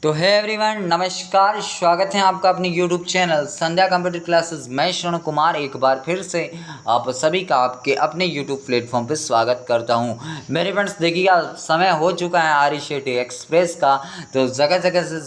तो है एवरीवन, नमस्कार। स्वागत है आपका अपनी यूट्यूब चैनल संध्या कंप्यूटर क्लासेस। मैं श्रवण कुमार एक बार फिर से आप सभी का आपके अपने यूट्यूब प्लेटफॉर्म पर स्वागत करता हूं। मेरे फ्रेंड्स, देखिएगा समय हो चुका है आरईसीटी एक्सप्रेस का। तो जगह जगह से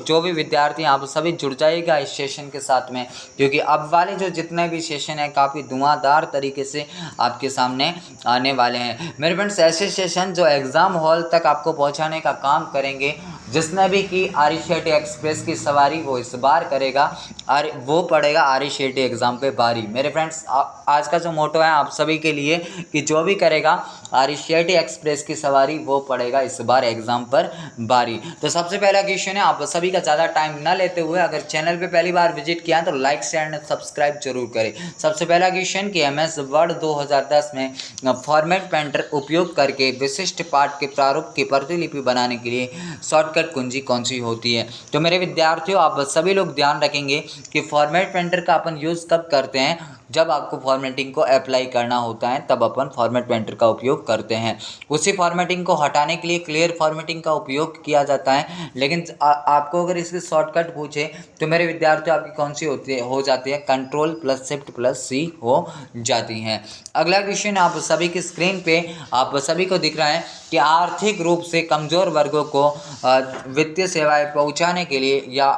जो भी विद्यार्थी आप सभी जुड़ जाइएगा इस सेशन के साथ में, क्योंकि अब वाले जो जितने भी सेशन हैं काफ़ी धुआंधार तरीके से आपके सामने आने वाले हैं। मेरे फ्रेंड्स, ऐसे सेशन जो एग्ज़ाम हॉल तक आपको पहुंचाने का काम करेंगे। जिसने भी की आरईसीटी एक्सप्रेस की सवारी वो इस बार करेगा और वो पढ़ेगा आरईसीटी एग्ज़ाम पे भारी। मेरे फ्रेंड्स, आज का जो मोटो है आप सभी के लिए कि जो भी करेगा आरईसीटी एक्सप्रेस की सवारी वो पढ़ेगा इस बार एग्ज़ाम पर भारी। तो सबसे पहला क्वेश्चन है, आप सभी का ज़्यादा टाइम ना लेते हुए अगर चैनल पे पहली बार विजिट किया है तो लाइक शेयर एंड सब्सक्राइब जरूर करें। सबसे पहला क्वेश्चन कि MS वर्ड 2010 में फॉर्मेट पेंटर उपयोग करके विशिष्ट पाठ के प्रारूप की प्रतिलिपि बनाने के लिए शॉर्टकट कुंजी कौन सी होती है। तो मेरे विद्यार्थियों, आप सभी लोग ध्यान रखेंगे कि फॉर्मेट पेंटर का अपन यूज़ कब करते हैं, जब आपको फॉर्मेटिंग को अप्लाई करना होता है तब अपन फॉर्मेट पेंटर का उपयोग करते हैं। उसी फॉर्मेटिंग को हटाने के लिए क्लियर फॉर्मेटिंग का उपयोग किया जाता है। लेकिन आपको अगर इसकी शॉर्टकट पूछे तो मेरे विद्यार्थियों आपकी कौन सी हो जाती है, Ctrl+Shift+C हो जाती हैं। अगला क्वेश्चन आप सभी की स्क्रीन पे आप सभी को दिख रहा है कि आर्थिक रूप से कमज़ोर वर्गों को वित्तीय सेवाएं पहुंचाने के लिए या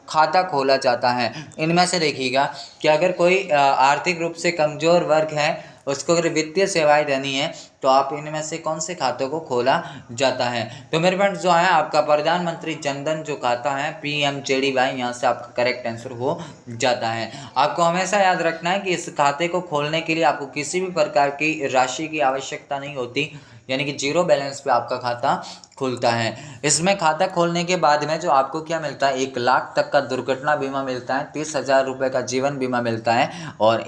खाता खोला जाता है। इनमें से देखिएगा कि अगर कोई आर्थिक रूप से कमज़ोर वर्ग है, उसको अगर वित्तीय सेवाएं देनी है तो आप इनमें से कौन से खातों को खोला जाता है। तो मेरे फ्रेंड्स, जो है आपका प्रधानमंत्री जनधन जो खाता है PMJDY, यहाँ से आपका करेक्ट आंसर हो जाता है। आपको हमेशा याद रखना है कि इस खाते को खोलने के लिए आपको किसी भी प्रकार की राशि की आवश्यकता नहीं होती, यानी कि जीरो बैलेंस पे आपका खाता खुलता है। इसमें खाता खोलने के बाद में जो आपको क्या मिलता है, 1 लाख तक का दुर्घटना बीमा मिलता है, 30,000 रुपये का जीवन बीमा मिलता है और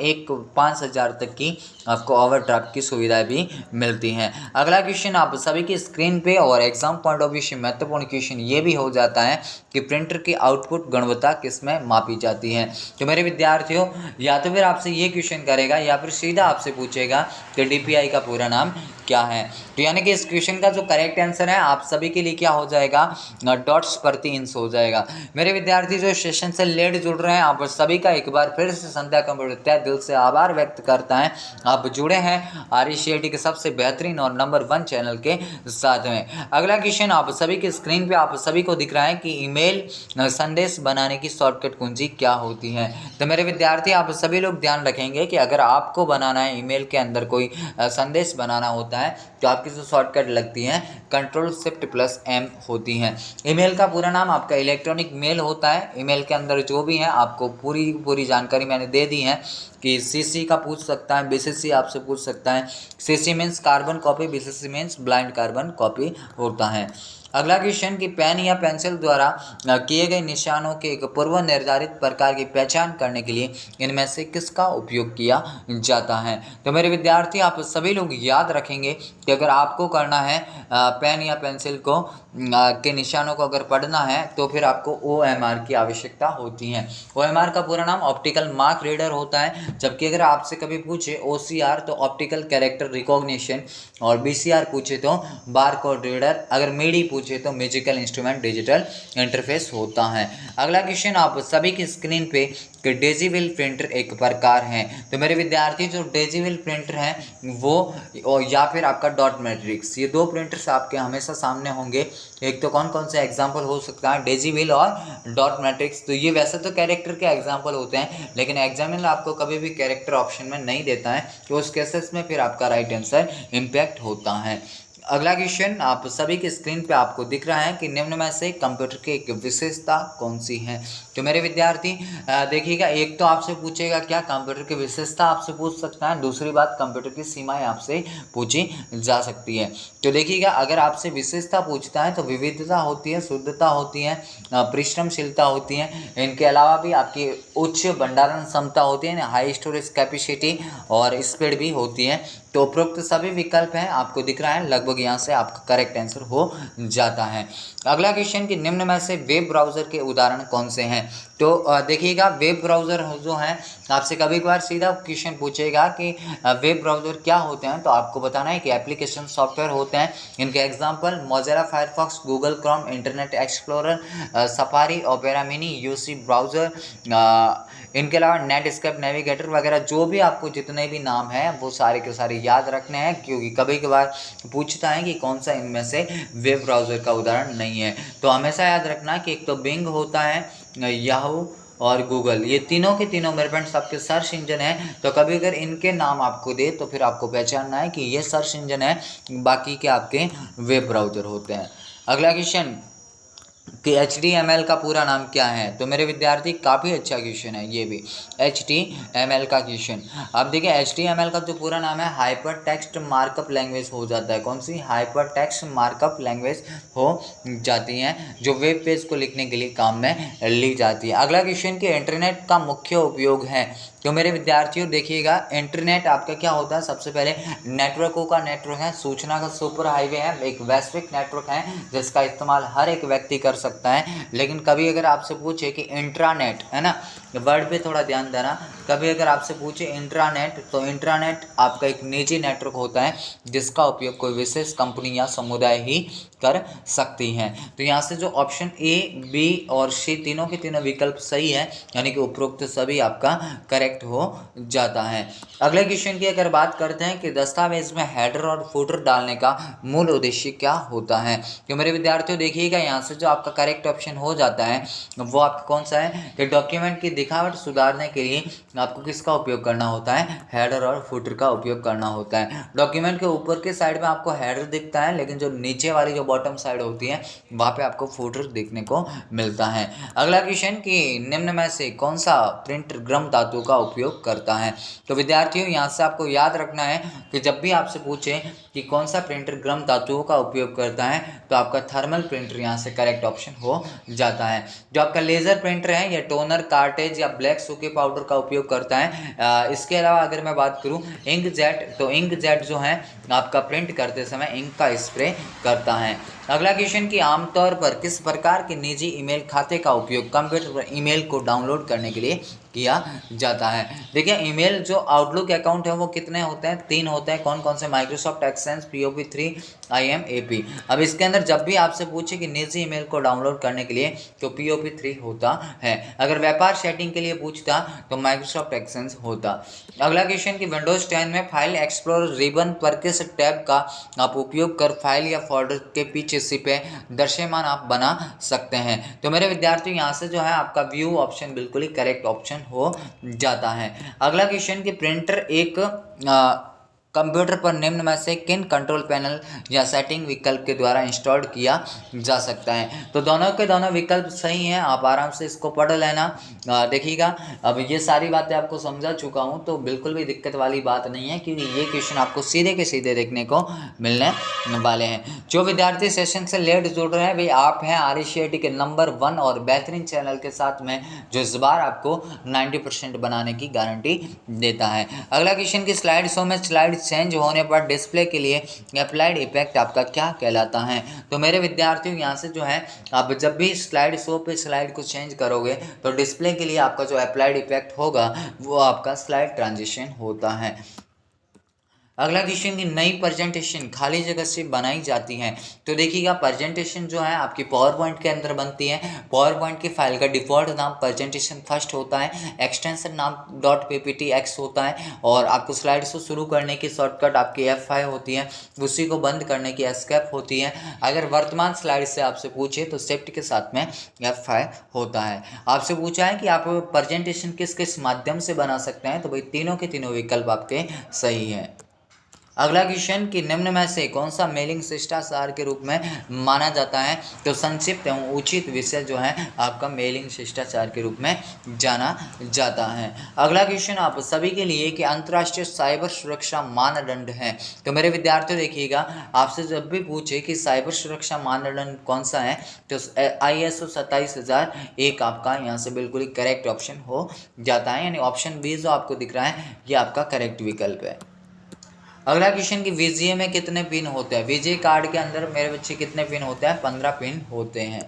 5,000 तक की आपको ओवरड्राफ्ट की सुविधाएं भी मिलती हैं। अगला क्वेश्चन आप सभी की स्क्रीन पे और एग्जाम पॉइंट ऑफ व्यू से महत्वपूर्ण क्वेश्चन ये भी हो जाता है कि प्रिंटर की आउटपुट गुणवत्ता किसमें मापी जाती है। तो मेरे विद्यार्थियों, या तो फिर आपसे ये क्वेश्चन करेगा या फिर सीधा आपसे पूछेगा कि DPI का पूरा नाम क्या है। तो यानी कि इस क्वेश्चन का जो करेक्ट आंसर है आप सभी के लिए क्या हो जाएगा, डॉट्स प्रति इंच हो जाएगा। मेरे विद्यार्थी जो सेशन से लेट जुड़ रहे हैं, आप सभी का एक बार फिर से संध्या कंप्यूटर तहे दिल से आभार व्यक्त करता है। आप जुड़े हैं आरईसीटी के सबसे बेहतरीन और नंबर 1 चैनल के साथ में। अगला क्वेश्चन आप सभी की स्क्रीन पे आप सभी को दिख रहा है कि ईमेल संदेश बनाने की शॉर्टकट कुंजी क्या होती है। तो मेरे विद्यार्थी, आप सभी लोग ध्यान रखेंगे कि अगर आपको बनाना है ईमेल के अंदर कोई संदेश बनाना होता है तो आपकी जो शॉर्टकट लगती है Ctrl+Shift+M होती हैं। ईमेल का पूरा नाम आपका इलेक्ट्रॉनिक मेल होता है। ईमेल के अंदर जो भी है आपको पूरी जानकारी मैंने दे दी है कि CC का पूछ सकता है, BCC आपसे पूछ सकता है। CC means carbon copy, BCC means blind carbon copy होता है। अगला क्वेश्चन कि पेन या पेंसिल द्वारा किए गए निशानों के एक पूर्व निर्धारित प्रकार की पहचान करने के लिए इनमें से किसका उपयोग किया जाता है। तो मेरे विद्यार्थी, आप सभी लोग याद रखेंगे कि अगर आपको करना है पेन या पेंसिल को के निशानों को अगर पढ़ना है तो फिर आपको OMR की आवश्यकता होती है। OMR का पूरा नाम ऑप्टिकल मार्क रीडर होता है, जबकि अगर आपसे कभी पूछे OCR तो ऑप्टिकल कैरेक्टर रिकॉग्निशन, और BCR पूछे तो बार कोड रीडर, अगर मेडी पूछे तो म्यूजिकल इंस्ट्रूमेंट डिजिटल इंटरफेस होता है। अगला क्वेश्चन आप सभी की स्क्रीन पे कि डेजीविल प्रिंटर एक प्रकार है। तो मेरे विद्यार्थी, जो डेजीविल प्रिंटर है वो या फिर आपका डॉट मैट्रिक्स, ये 2 प्रिंटर्स आपके हमेशा सामने होंगे। एक तो कौन कौन से एग्जाम्पल हो सकता है, डेजीविल और डॉट मैट्रिक्स। तो ये वैसे तो कैरेक्टर के एग्जाम्पल होते हैं, लेकिन एग्जामिनर आपको कभी भी कैरेक्टर ऑप्शन में नहीं देता है, तो उस केसेस में फिर आपका राइट आंसर इम्पैक्ट होता है। अगला क्वेश्चन आप सभी की स्क्रीन पे आपको दिख रहा है कि निम्न में से कंप्यूटर की एक विशेषता कौन सी है। तो मेरे विद्यार्थी देखिएगा, एक तो आपसे पूछेगा क्या, कंप्यूटर की विशेषता आपसे पूछ सकता है। दूसरी बात, कंप्यूटर की सीमाएं आपसे पूछी जा सकती है। तो देखिएगा, अगर आपसे विशेषता पूछता है तो विविधता होती है, शुद्धता होती है, परिश्रमशीलता होती है। इनके अलावा भी आपकी उच्च भंडारण क्षमता होती है, हाई स्टोरेज कैपेसिटी और स्पीड भी होती है। तो उपरोक्त सभी विकल्प हैं, आपको दिख रहा है, लगभग यहाँ से आपका करेक्ट आंसर हो जाता है। अगला क्वेश्चन कि निम्न में से वेब ब्राउज़र के उदाहरण कौन से हैं। तो देखिएगा, वेब ब्राउज़र जो हैं, आपसे कभी कभार सीधा क्वेश्चन पूछेगा कि वेब ब्राउज़र क्या होते हैं, तो आपको बताना है कि एप्लीकेशन सॉफ्टवेयर होते हैं। इनके example Mozilla Firefox, Google Chrome, internet explorer, safari, opera mini, UC browser, इनके अलावा नेटस्केप, नेविगेटर वगैरह, जो भी आपको जितने भी नाम हैं वो सारे के सारे याद रखने हैं, क्योंकि कभी कभार पूछता है कि कौन सा इनमें से वेब ब्राउज़र का उदाहरण नहीं है। तो हमेशा याद रखना कि एक तो बिंग होता है, याहू और गूगल, ये तीनों के तीनों मेरे फ्रेंड्स आपके सर्च इंजन है। तो कभी अगर इनके नाम आपको दे तो फिर आपको पहचानना है कि ये सर्च इंजन है, बाकी के आपके वेब ब्राउज़र होते हैं। अगला क्वेश्चन कि HTML का पूरा नाम क्या है। तो मेरे विद्यार्थी काफ़ी अच्छा क्वेश्चन है ये भी, HTML का क्वेश्चन। अब देखिए, HTML का जो पूरा नाम है हाइपर टेक्स्ट मार्कअप लैंग्वेज हो जाता है। कौन सी? हाइपर टेक्स्ट मार्कअप लैंग्वेज हो जाती हैं, जो वेब पेज को लिखने के लिए काम में ली जाती है। अगला क्वेश्चन कि इंटरनेट का मुख्य उपयोग है। तो मेरे विद्यार्थियों देखिएगा, इंटरनेट आपका क्या होता है, सबसे पहले नेटवर्कों का नेटवर्क है, सूचना का सुपर हाईवे है, एक वैश्विक नेटवर्क है जिसका इस्तेमाल हर एक व्यक्ति कर सकता है। लेकिन कभी अगर आपसे पूछे कि इंट्रानेट है ना, वर्ड पे थोड़ा ध्यान देना, कभी अगर आपसे पूछे इंट्रानेट, तो इंट्रानेट आपका एक निजी नेटवर्क होता है जिसका उपयोग कोई विशेष कंपनी या समुदाय ही कर सकती हैं। तो यहाँ से जो ऑप्शन ए, बी और सी तीनों के तीनों विकल्प सही है, यानी कि उपरोक्त सभी आपका करेक्ट हो जाता है। अगले क्वेश्चन की अगर बात करते हैं कि दस्तावेज में हेडर और फुटर डालने का मूल उद्देश्य क्या होता है। तो मेरे विद्यार्थियों देखिएगा, यहाँ से जो आपका करेक्ट ऑप्शन हो जाता है वो आपका कौन सा है कि डॉक्यूमेंट की दिखावट सुधारने के लिए आपको किसका उपयोग करना होता है, हेडर और फुटर का उपयोग करना होता है। डॉक्यूमेंट के ऊपर के साइड में आपको हेडर दिखता है, लेकिन जो नीचे वाली जो बॉटम साइड होती है वहाँ पे आपको फुटर देखने को मिलता है। अगला क्वेश्चन कि निम्न में से कौन सा प्रिंटर गर्म धातु का उपयोग करता है। तो विद्यार्थियों यहाँ से आपको याद रखना है कि जब भी आपसे पूछे कि कौन सा प्रिंटर गर्म धातुओं का उपयोग करता है, तो आपका थर्मल प्रिंटर यहाँ से करेक्ट ऑप्शन हो जाता है। जो आपका लेज़र प्रिंटर है, ये टोनर, कार्टेज या ब्लैक सूखे पाउडर का उपयोग करता है। इसके अलावा अगर मैं बात करूँ इंकजेट, तो इंकजेट जो है आपका प्रिंट करते समय इंक का स्प्रे करता है। अगला क्वेश्चन कि आमतौर पर किस प्रकार के निजी ईमेल खाते का उपयोग कंप्यूटर पर ईमेल को डाउनलोड करने के लिए किया जाता है। देखिए, ईमेल जो आउटलुक अकाउंट है वो कितने होते हैं, 3 होते हैं। कौन कौन से? Microsoft Exchange, POP3, IMAP। अब इसके अंदर जब भी आपसे पूछे कि निजी ईमेल को डाउनलोड करने के लिए, तो POP3 होता है। अगर व्यापार सेटिंग के लिए पूछता तो माइक्रोसॉफ्ट एक्सेंस होता। अगला क्वेश्चन कि विंडोज 10 में फाइल एक्सप्लोरर रिबन पर किस टैब का आप उपयोग कर फाइल या फोल्डर के पीछे सिपे दृश्यमान आप बना सकते हैं। तो मेरे विद्यार्थियों यहाँ से जो है आपका व्यू ऑप्शन बिल्कुल ही करेक्ट ऑप्शन हो जाता है। अगला क्वेश्चन कि प्रिंटर एक कंप्यूटर पर निम्न में से किन कंट्रोल पैनल या सेटिंग विकल्प के द्वारा इंस्टॉल किया जा सकता है। तो दोनों के दोनों विकल्प सही हैं, आप आराम से इसको पढ़ लेना। देखिएगा, अब ये सारी बातें आपको समझा चुका हूँ, तो बिल्कुल भी दिक्कत वाली बात नहीं है, क्योंकि ये क्वेश्चन आपको सीधे के सीधे देखने को मिलने वाले हैं। जो विद्यार्थी सेशन से लेट जुड़ रहे हैं भाई, आप हैं RCIT के नंबर 1 और बेहतरीन चैनल के साथ में, जो इस बार आपको 90% बनाने की गारंटी देता है। अगला क्वेश्चन की स्लाइड शो में स्लाइड चेंज होने पर डिस्प्ले के लिए अप्लाइड इफेक्ट आपका क्या कहलाता है। तो मेरे विद्यार्थियों यहाँ से जो है, आप जब भी स्लाइड शो पे स्लाइड को चेंज करोगे तो डिस्प्ले के लिए आपका जो अप्लाइड इफेक्ट होगा वो आपका स्लाइड ट्रांजिशन होता है। अगला क्वेश्चन की नई प्रेजेंटेशन खाली जगह से बनाई जाती है। तो देखिएगा, प्रेजेंटेशन जो है आपकी पावर पॉइंट के अंदर बनती है। पावर पॉइंट की फाइल का डिफ़ॉल्ट नाम प्रेजेंटेशन फर्स्ट होता है, एक्सटेंशन नाम .pptx होता है, और आपको स्लाइड से शुरू करने की शॉर्टकट आपकी F5 होती है, उसी को बंद करने की एस्केप होती है। अगर वर्तमान स्लाइड से आपसे पूछे तो शिफ्ट के साथ में F5 होता है। आपसे पूछा है कि आप प्रेजेंटेशन किस किस माध्यम से बना सकते हैं, तो भाई तीनों के तीनों विकल्प आपके सही हैं। अगला क्वेश्चन कि निम्न में से कौन सा मेलिंग शिष्टाचार के रूप में माना जाता है। तो संक्षिप्त एवं उचित विषय जो है आपका मेलिंग शिष्टाचार के रूप में जाना जाता है। अगला क्वेश्चन आप सभी के लिए कि अंतर्राष्ट्रीय साइबर सुरक्षा मानदंड है। तो मेरे विद्यार्थियों देखिएगा, आपसे जब भी पूछे कि साइबर सुरक्षा मानदंड कौन सा है, तो ISO 27001 आपका यहाँ से बिल्कुल ही करेक्ट ऑप्शन हो जाता है, यानी ऑप्शन बी जो आपको दिख रहा है ये आपका करेक्ट विकल्प है। अगला क्वेश्चन कि वीजीए में कितने पिन होते हैं। वीजीए कार्ड के अंदर मेरे बच्चे कितने पिन होते हैं, 15 पिन होते हैं।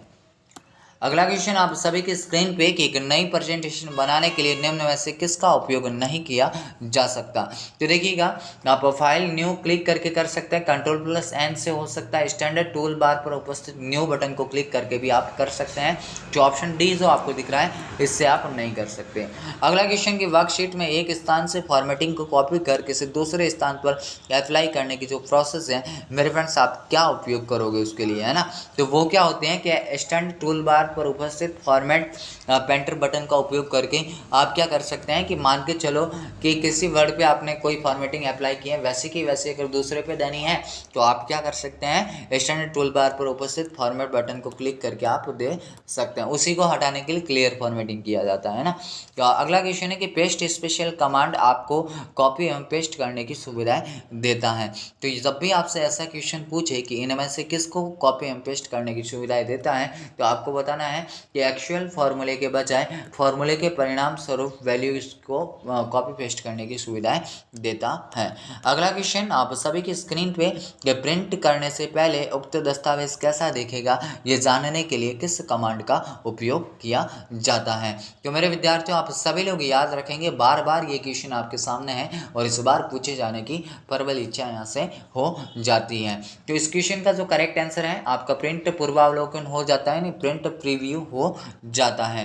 अगला क्वेश्चन आप सभी की स्क्रीन पे कि एक नई प्रेजेंटेशन बनाने के लिए निम्न में से किसका उपयोग नहीं किया जा सकता। तो देखिएगा, आप फाइल न्यू क्लिक करके कर सकते हैं, Ctrl+N से हो सकता है, स्टैंडर्ड टूल बार पर उपस्थित न्यू बटन को क्लिक करके भी आप कर सकते हैं। जो ऑप्शन डी जो आपको दिख रहा है इससे आप नहीं कर सकते। अगला क्वेश्चन की वर्कशीट में एक स्थान से फॉर्मेटिंग को कॉपी करके से दूसरे स्थान पर अप्लाई करने की जो प्रोसेस है मेरे फ्रेंड्स, आप क्या उपयोग करोगे उसके लिए, है ना। तो वो क्या होते हैं कि स्टैंडर्ड टूल बार पर उपस्थित फॉर्मेट पेंटर बटन का उपयोग करके आप क्या कर सकते हैं कि मान के चलो कि किसी वर्ड पे आपने कोई फॉर्मेटिंग अप्लाई की है, वैसे की वैसे अगर दूसरे पे देनी है तो आप क्या कर सकते हैं, स्टैंडर्ड टूल बार पर उपस्थित फॉर्मेट बटन को क्लिक करके आप दे सकते हैं। उसी को हटाने के लिए क्लियर फॉर्मेटिंग किया जाता है ना। तो अगला क्वेश्चन है कि पेस्ट स्पेशल कमांड आपको कॉपी एवं पेस्ट करने की सुविधाएं देता है। तो जब भी आपसे ऐसा क्वेश्चन पूछे कि इनमें से किसको कॉपी एवं पेस्ट करने की सुविधाएं देता है, तो आपको बताना है कि एक्चुअल फॉर्मूले के बजाय फॉर्मूले के परिणाम स्वरूप वैल्यू को कॉपी पेस्ट करने की सुविधाएं देता है। अगला क्वेश्चन आप सभी की स्क्रीन पे प्रिंट करने से पहले उक्त दस्तावेज कैसा दिखेगा, ये जानने के लिए किस कमांड का उपयोग किया जाता है। तो मेरे विद्यार्थियों, आप सभी लोग याद रखेंगे, बार बार ये क्वेश्चन आपके सामने है और इस बार पूछे जाने की प्रबल इच्छा यहाँ से हो जाती है। तो इस क्वेश्चन का जो करेक्ट आंसर है आपका प्रिंट पूर्वावलोकन हो जाता है, नहीं प्रिंट प्रीव्यू हो जाता है।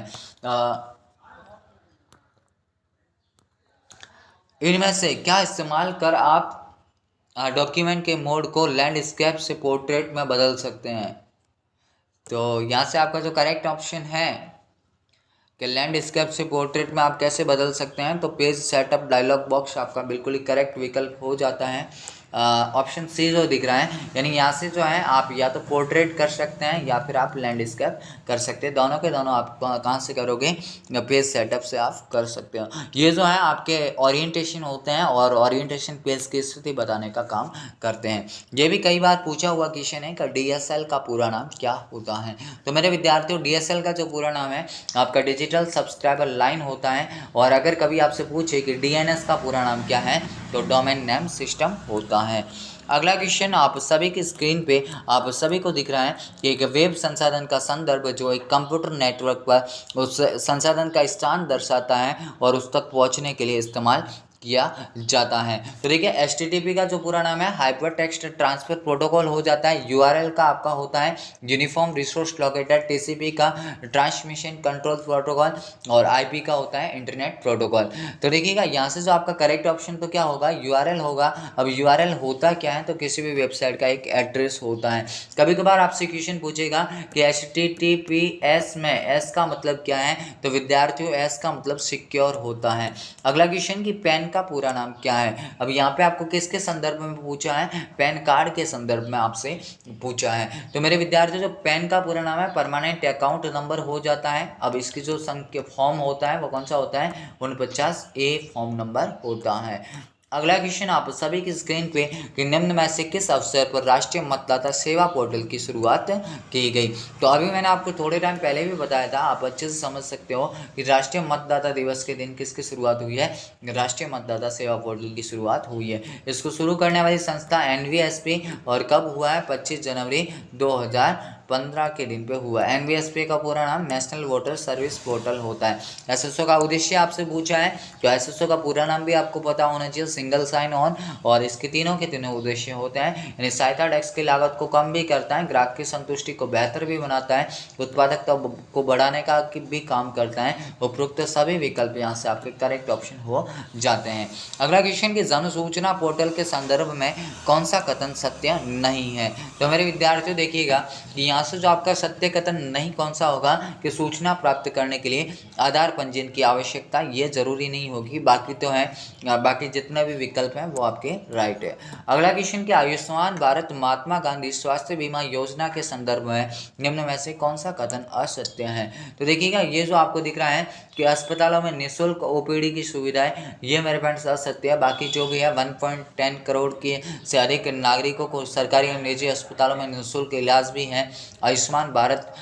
इनमें से क्या इस्तेमाल कर आप डॉक्यूमेंट के मोड को लैंडस्केप से पोर्ट्रेट में बदल सकते हैं। तो यहाँ से आपका जो करेक्ट ऑप्शन है कि लैंडस्केप से पोर्ट्रेट में आप कैसे बदल सकते हैं, तो पेज सेटअप डायलॉग बॉक्स आपका बिल्कुल ही करेक्ट विकल्प हो जाता है। ऑप्शन सी जो दिख रहा है, यानी यहाँ से जो है आप या तो पोर्ट्रेट कर सकते हैं या फिर आप लैंडस्केप कर सकते हैं। दोनों के दोनों आप कहाँ से करोगे, पेज सेटअप से आप कर सकते हो। ये जो है आपके ओरिएंटेशन होते हैं और ओरिएंटेशन पेज की स्थिति बताने का काम करते हैं। ये भी कई बार पूछा हुआ क्वेश्चन है कि DSL का पूरा नाम क्या होता है। तो मेरे विद्यार्थियों, DSL का जो पूरा नाम है आपका डिजिटल सब्सक्राइबर लाइन होता है। और अगर कभी आपसे पूछे कि DNS का पूरा नाम क्या है, तो डोमेन नेम सिस्टम होता है। अगला क्वेश्चन आप सभी की स्क्रीन पे आप सभी को दिख रहा है कि एक वेब संसाधन का संदर्भ जो एक कंप्यूटर नेटवर्क पर उस संसाधन का स्थान दर्शाता है और उस तक पहुंचने के लिए इस्तेमाल किया जाता है। तो देखिए, HTTP का जो पूरा नाम है हाइपर टेक्स्ट ट्रांसफर प्रोटोकॉल हो जाता है। URL का आपका होता है यूनिफॉर्म रिसोर्स लोकेटर। TCP का ट्रांसमिशन कंट्रोल प्रोटोकॉल और IP का होता है इंटरनेट प्रोटोकॉल। तो देखिएगा, यहाँ से जो आपका करेक्ट ऑप्शन तो क्या होगा, URL होगा। अब URL होता क्या है, तो किसी भी वेबसाइट का एक एड्रेस होता है। कभी कभार आपसे क्वेश्चन पूछेगा कि HTTPS में S का मतलब क्या है, तो विद्यार्थियों S का मतलब सिक्योर होता है। अगला क्वेश्चन कि पैन का पूरा नाम क्या है। अब यहाँ पे आपको किसके संदर्भ में पूछा है, पैन कार्ड के संदर्भ में आपसे पूछा है। तो मेरे विद्यार्थियों, जो पैन का पूरा नाम है परमानेंट अकाउंट नंबर हो जाता है। अब इसकी जो संख्या फॉर्म होता है वो कौन सा होता है, 49A फॉर्म नंबर होता है। अगला क्वेश्चन आप सभी की स्क्रीन पे कि निम्न में से किस अवसर पर राष्ट्रीय मतदाता सेवा पोर्टल की शुरुआत की गई। तो अभी मैंने आपको थोड़े टाइम पहले भी बताया था, आप अच्छे से समझ सकते हो कि राष्ट्रीय मतदाता दिवस के दिन किसकी शुरुआत हुई है, राष्ट्रीय मतदाता सेवा पोर्टल की शुरुआत हुई है। इसको शुरू करने वाली संस्था NVSP और कब हुआ है, 25 जनवरी 2015 के दिन पे हुआ। NVSP का पूरा नाम नेशनल वोटर सर्विस पोर्टल होता है। SSO का उद्देश्य आपसे पूछा है, तो SSO का पूरा नाम भी आपको पता होना चाहिए, सिंगल साइन ऑन। और इसके तीनों के तीनों उद्देश्य होते हैं, यानी सहायता टैक्स की लागत को कम भी करता है, ग्राहक की संतुष्टि को बेहतर भी बनाता है, उत्पादकता को बढ़ाने का भी काम करता है। उपरोक्त सभी विकल्प यहाँ से आपके करेक्ट ऑप्शन हो जाते हैं। अगला क्वेश्चन कि जन सूचना पोर्टल के संदर्भ में कौन सा कथन सत्य नहीं है। तो मेरे विद्यार्थियों देखिएगा कि यहाँ से जो आपका सत्य कथन नहीं कौन सा होगा कि सूचना प्राप्त करने के लिए आधार पंजीयन की आवश्यकता ये जरूरी नहीं होगी, बाकी तो है, बाकी जितने भी विकल्प हैं वो आपके राइट है। अगला क्वेश्चन कि आयुष्मान भारत महात्मा गांधी स्वास्थ्य बीमा योजना के संदर्भ में निम्न में से कौन सा कथन असत्य है। तो देखिएगा, ये जो आपको दिख रहा है कि अस्पतालों में निःशुल्क OPD की सुविधाएं, ये मेरे फ्रेंड्स असत्य है। बाकी जो भी है 1.10 करोड़ के से अधिक नागरिकों को सरकारी और निजी अस्पतालों में निःशुल्क इलाज भी है, आयुष्मान भारत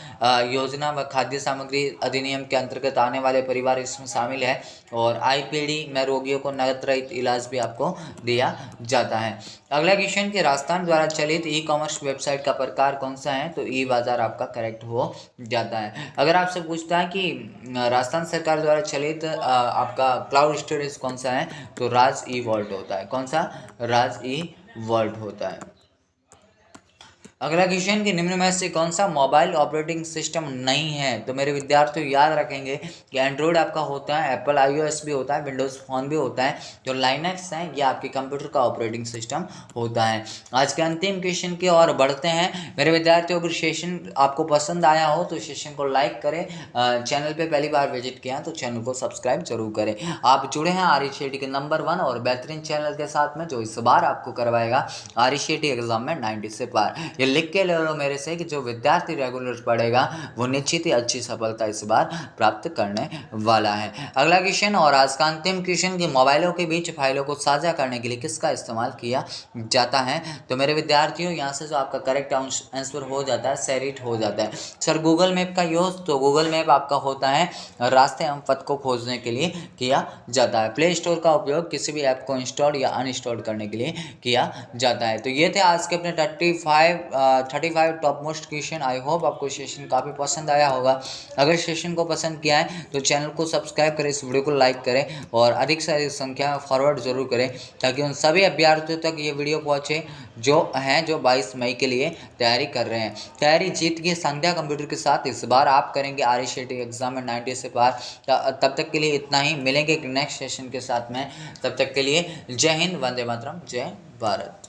योजना व खाद्य सामग्री अधिनियम के अंतर्गत आने वाले परिवार इसमें शामिल है। और आईपीडी में रोगियों को नकद रहित इलाज भी आपको दिया जाता है। अगला क्वेश्चन कि राजस्थान द्वारा चलित ई कॉमर्स वेबसाइट का प्रकार कौन सा है, तो ई बाजार आपका करेक्ट हो जाता है। अगर आपसे पूछता है कि राजस्थान सरकार द्वारा चलित आपका क्लाउड स्टोरेज कौन सा है, तो राज ई वॉल्ट होता है। कौन सा? राज ई वॉल्ट होता है। अगला क्वेश्चन कि निम्न में से कौन सा मोबाइल ऑपरेटिंग सिस्टम नहीं है, तो मेरे विद्यार्थियों याद रखेंगे कि एंड्रॉयड आपका होता है, एप्पल iOS भी होता है, विंडोज़ फ़ोन भी होता है। जो लाइनक्स है ये आपके कंप्यूटर का ऑपरेटिंग सिस्टम होता है। आज के अंतिम क्वेश्चन की ओर बढ़ते हैं। मेरे विद्यार्थियों, अगर सेशन आपको पसंद आया हो तो सेशन को लाइक करें, चैनल पर पहली बार विजिट किया तो चैनल को सब्सक्राइब जरूर करें। आप जुड़े हैं RECET के नंबर 1 और बेहतरीन चैनल के साथ में, जो इस बार आपको करवाएगा RECET एग्जाम में 90 से पार। ये लिख के ले लो मेरे से कि जो विद्यार्थी रेगुलर पढ़ेगा वो निश्चित ही अच्छी सफलता इस बार प्राप्त करने वाला है। अगला क्वेश्चन और आज का अंतिम क्वेश्चन कि मोबाइलों के बीच फाइलों को साझा करने के लिए किसका इस्तेमाल किया जाता है, तो मेरे विद्यार्थियों यहाँ से जो आपका करेक्ट आंसर हो जाता है शेयरिट हो जाता है। सर गूगल मैप का यूज, तो गूगल मैप आपका होता है रास्ते एवं पथ को खोजने के लिए किया जाता है। प्ले स्टोर का उपयोग किसी भी ऐप को इंस्टॉल या अनइंस्टॉल करने के लिए किया जाता है। तो ये थे आज के अपने 35 top most question. I hope आपको सेशन काफ़ी पसंद आया होगा। अगर सेशन को पसंद किया है तो चैनल को सब्सक्राइब करें, इस वीडियो को लाइक करें और अधिक से अधिक संख्या में फॉरवर्ड जरूर करें, ताकि उन सभी अभ्यर्थियों तक ये वीडियो पहुँचे जो 22 मई के लिए तैयारी कर रहे हैं। तैयारी जीत की संध्या कंप्यूटर के साथ इस बार आप करेंगे RECET एग्जाम में 90 से पार। तब तक के लिए इतना ही, मिलेंगे नेक्स्ट सेशन के साथ में। तब तक के लिए जय हिंद, वंदे मातरम, जय भारत।